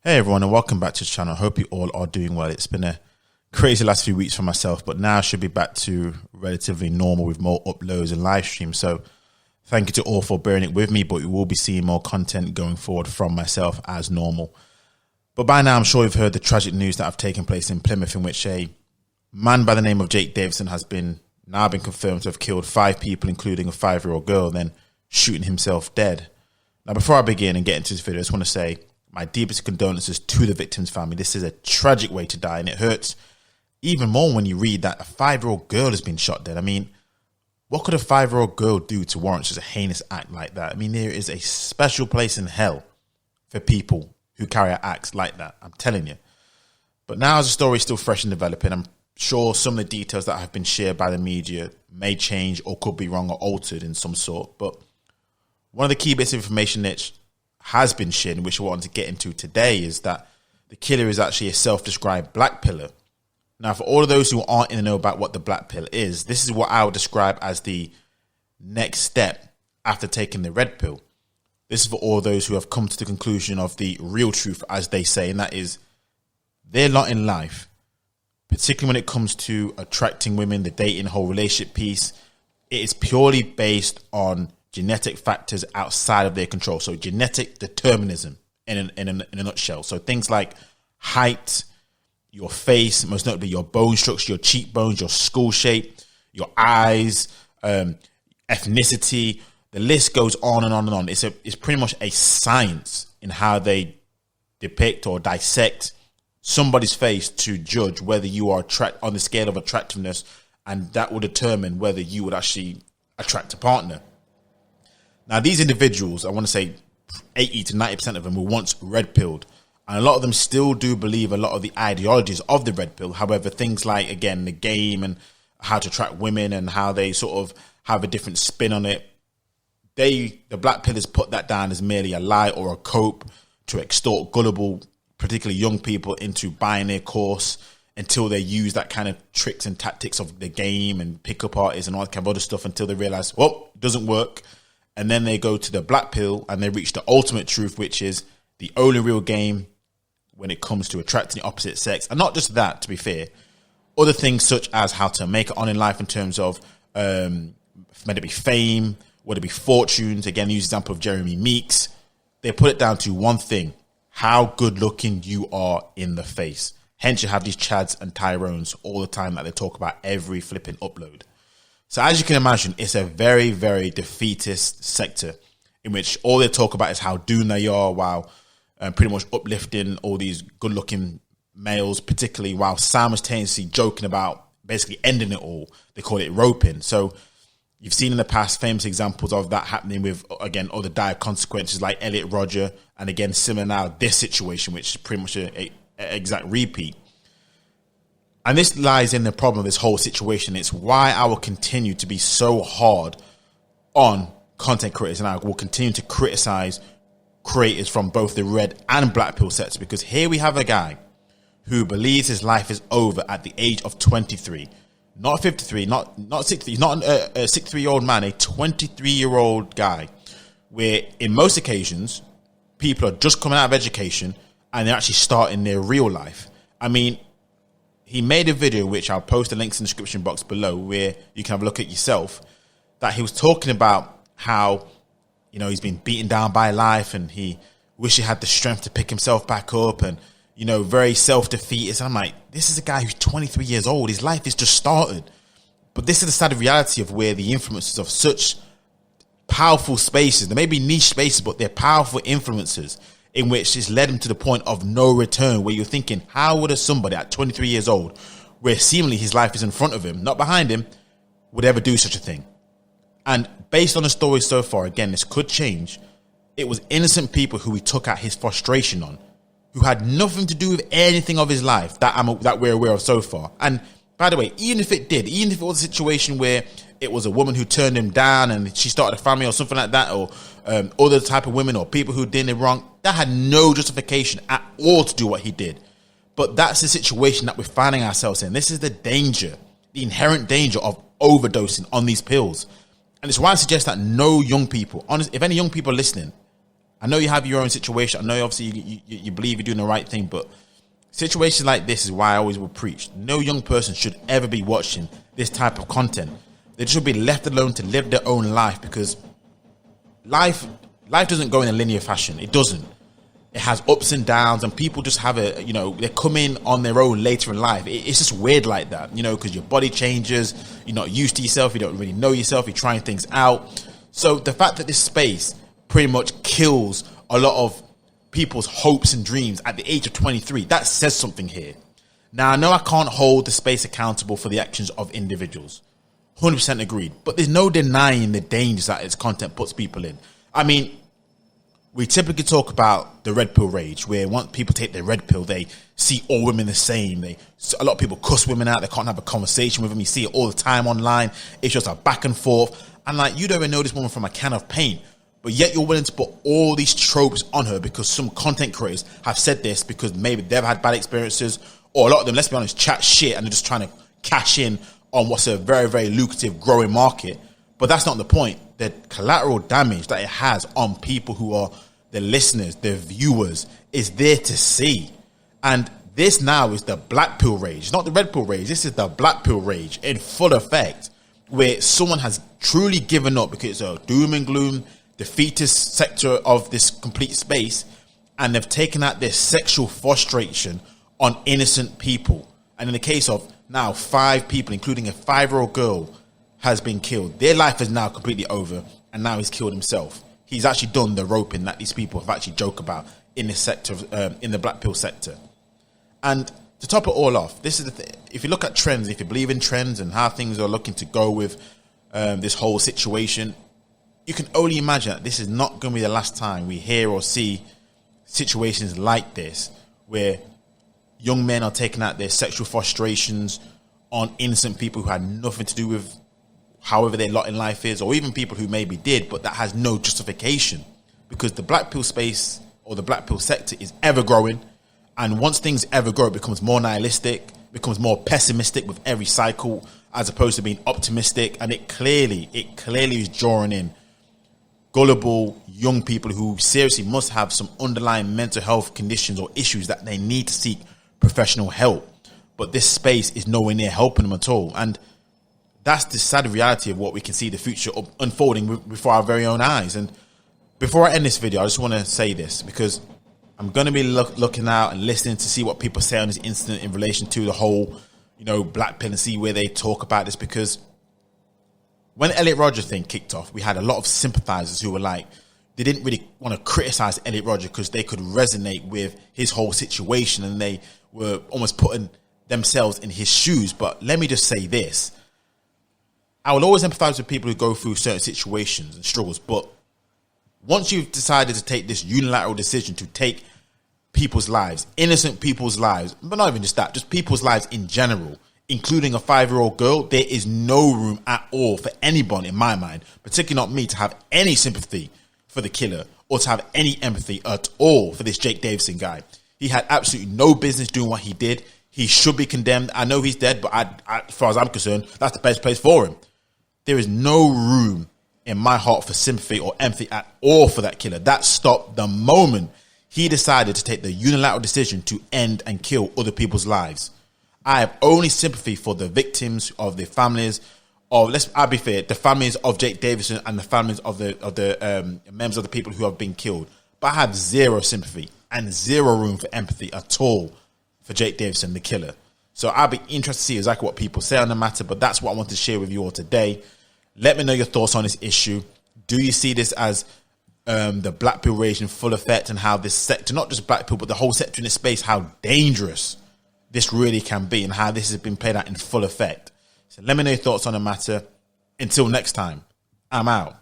Hey everyone, and welcome back to the channel. I hope you all are doing well. It's been a crazy last few weeks for myself, but now I should be back to relatively normal with more uploads and live streams. So thank you to all for bearing it with me, but you will be seeing more content going forward from myself as normal. But by now I'm sure you've heard the tragic news that have taken place in Plymouth, in which a man by the name of Jake Davison has now been confirmed to have killed 5 people, including a 5-year-old girl, then shooting himself dead. Now, before I begin and get into this video, I just want to say my deepest condolences to the victim's family. This is a tragic way to die, and it hurts even more when you read that a 5-year-old girl has been shot dead. I mean, what could a 5-year-old girl do to warrant such a heinous act like that? I mean, there is a special place in hell for people who carry out acts like that, I'm telling you. But now, as the story is still fresh and developing, I'm sure some of the details that have been shared by the media may change or could be wrong or altered in some sort. But one of the key bits of information that has been shared, and which I wanted to get into today, is that the killer is actually a self-described black pillar. Now, for all of those who aren't in the know about what the black pill is, this is what I would describe as the next step after taking the red pill. This is for all those who have come to the conclusion of the real truth, as they say, and that is their lot in life, particularly when it comes to attracting women, the dating, whole relationship piece. It is purely based on genetic factors outside of their control. So genetic determinism in a nutshell. So things like height, your face, most notably your bone structure, your cheekbones, your skull shape, your eyes, ethnicity. The list goes on and on and on. It's pretty much a science in how they depict or dissect somebody's face to judge whether you are on the scale of attractiveness, and that will determine whether you would actually attract a partner. Now, these individuals, I want to say 80 to 90% of them were once red-pilled, and a lot of them still do believe a lot of the ideologies of the red pill. However, things like, again, the game and how to attract women and how they sort of have a different spin on it, the black pillars put that down as merely a lie or a cope to extort gullible, particularly young people, into buying their course until they use that kind of tricks and tactics of the game and pick-up artists and all that kind of other stuff until they realize, well, it doesn't work. And then they go to the black pill and they reach the ultimate truth, which is the only real game when it comes to attracting the opposite sex. And not just that, to be fair, other things such as how to make it on in life in terms of, may it be fame, whether it be fortunes. Again, use the example of Jeremy Meeks. They put it down to one thing: how good looking you are in the face. Hence, you have these Chads and Tyrones all the time that they talk about every flipping upload. So as you can imagine, it's a very, very defeatist sector in which all they talk about is how doomed they are, while pretty much uplifting all these good-looking males, particularly while simultaneously joking about basically ending it all. They call it roping. So you've seen in the past famous examples of that happening with, again, other dire consequences like Elliot Rodger, and again, similar now, this situation, which is pretty much a exact repeat. And this lies in the problem of this whole situation. It's why I will continue to be so hard on content creators, and I will continue to criticize creators from both the red and black pill sets, because here we have a guy who believes his life is over at the age of 23, not 53, not 60. He's not a 63-year-old man, a 23-year-old guy, where in most occasions people are just coming out of education and they're actually starting their real life. I mean, he made a video, which I'll post the links in the description box below, where you can have a look at yourself, that he was talking about how, you know, he's been beaten down by life and he wished he had the strength to pick himself back up, and, you know, very self-defeatist. I'm like, this is a guy who's 23 years old. His life is just started. But this is the sad reality of where the influences of such powerful spaces, they may be niche spaces, but they're powerful influences, in which it's led him to the point of no return, where you're thinking, how would somebody at 23 years old, where seemingly his life is in front of him, not behind him, would ever do such a thing? And based on the story so far, again, this could change. It was innocent people who he took out his frustration on, who had nothing to do with anything of his life that we're aware of so far. And by the way, even if it was a situation where it was a woman who turned him down and she started a family or something like that, or other type of women or people who did it wrong, that had no justification at all to do what he did. But that's the situation that we're finding ourselves in. This is the danger, the inherent danger of overdosing on these pills. And it's why I suggest that no young people, honestly, if any young people are listening, I know you have your own situation. I know obviously you believe you're doing the right thing, but situations like this is why I always will preach. No young person should ever be watching this type of content. They should be left alone to live their own life, because life doesn't go in a linear fashion. It doesn't. It has ups and downs, and people just have they come in on their own later in life. It's just weird like that, because your body changes. You're not used to yourself. You don't really know yourself. You're trying things out. So the fact that this space pretty much kills a lot of people's hopes and dreams at the age of 23, that says something here. Now, I know I can't hold the space accountable for the actions of individuals. 100% agreed. But there's no denying the dangers that its content puts people in. I mean, we typically talk about the red pill rage, where once people take their red pill, they see all women the same. A lot of people cuss women out. They can't have a conversation with them. You see it all the time online. It's just a back and forth. And like, you don't even know this woman from a can of paint, but yet you're willing to put all these tropes on her because some content creators have said this, because maybe they've had bad experiences, or a lot of them, let's be honest, chat shit and they're just trying to cash in on what's a very, very lucrative growing market. But that's not the point. The collateral damage that it has on people who are the listeners, the viewers, is there to see. And this now is the black pill rage, not the red pill rage. This is the black pill rage in full effect, where someone has truly given up because it's a doom and gloom, defeatist sector of this complete space, and they've taken out their sexual frustration on innocent people. And in the case of now 5 people, including a 5-year-old girl, has been killed. Their life is now completely over, and now he's killed himself. He's actually done the roping that these people have actually joked about in this sector, in the black pill sector. And to top it all off, this is the thing. If you look at trends, if you believe in trends and how things are looking to go with this whole situation, you can only imagine that this is not going to be the last time we hear or see situations like this, where young men are taking out their sexual frustrations on innocent people who had nothing to do with however their lot in life is, or even people who maybe did, but that has no justification, because the black pill space or the black pill sector is ever growing. And once things ever grow, it becomes more nihilistic, becomes more pessimistic with every cycle, as opposed to being optimistic. And it clearly is drawing in gullible young people who seriously must have some underlying mental health conditions or issues that they need to seek professional help. But this space is nowhere near helping them at all. And that's the sad reality of what we can see the future unfolding before our very own eyes. And before I end this video, I just want to say this, because I'm going to be looking out and listening to see what people say on this incident in relation to the whole, black pill, and see where they talk about this. Because when Elliot Rodger thing kicked off, we had a lot of sympathizers who were like, they didn't really want to criticize Elliot Rodger because they could resonate with his whole situation, and they were almost putting themselves in his shoes. But let me just say this. I will always empathize with people who go through certain situations and struggles, but once you've decided to take this unilateral decision to take people's lives, innocent people's lives, but not even just that, just people's lives in general, including a 5-year-old girl, there is no room at all for anyone, in my mind, particularly not me, to have any sympathy for the killer or to have any empathy at all for this Jake Davison guy. He had absolutely no business doing what he did. He should be condemned. I know he's dead, but as far as I'm concerned, that's the best place for him. There is no room in my heart for sympathy or empathy at all for that killer. That stopped the moment he decided to take the unilateral decision to end and kill other people's lives. I have only sympathy for the victims, of the families of, I'll be fair, the families of Jake Davison and the families of the members of the people who have been killed. But I have zero sympathy and zero room for empathy at all for Jake Davison, the killer. So I'll be interested to see exactly what people say on the matter, but that's what I want to share with you all today. Let me know your thoughts on this issue. Do you see this as the black pill rage in full effect, and how this sector, not just black pill, but the whole sector in this space, how dangerous this really can be, and how this has been played out in full effect? So let me know your thoughts on the matter. Until next time, I'm out.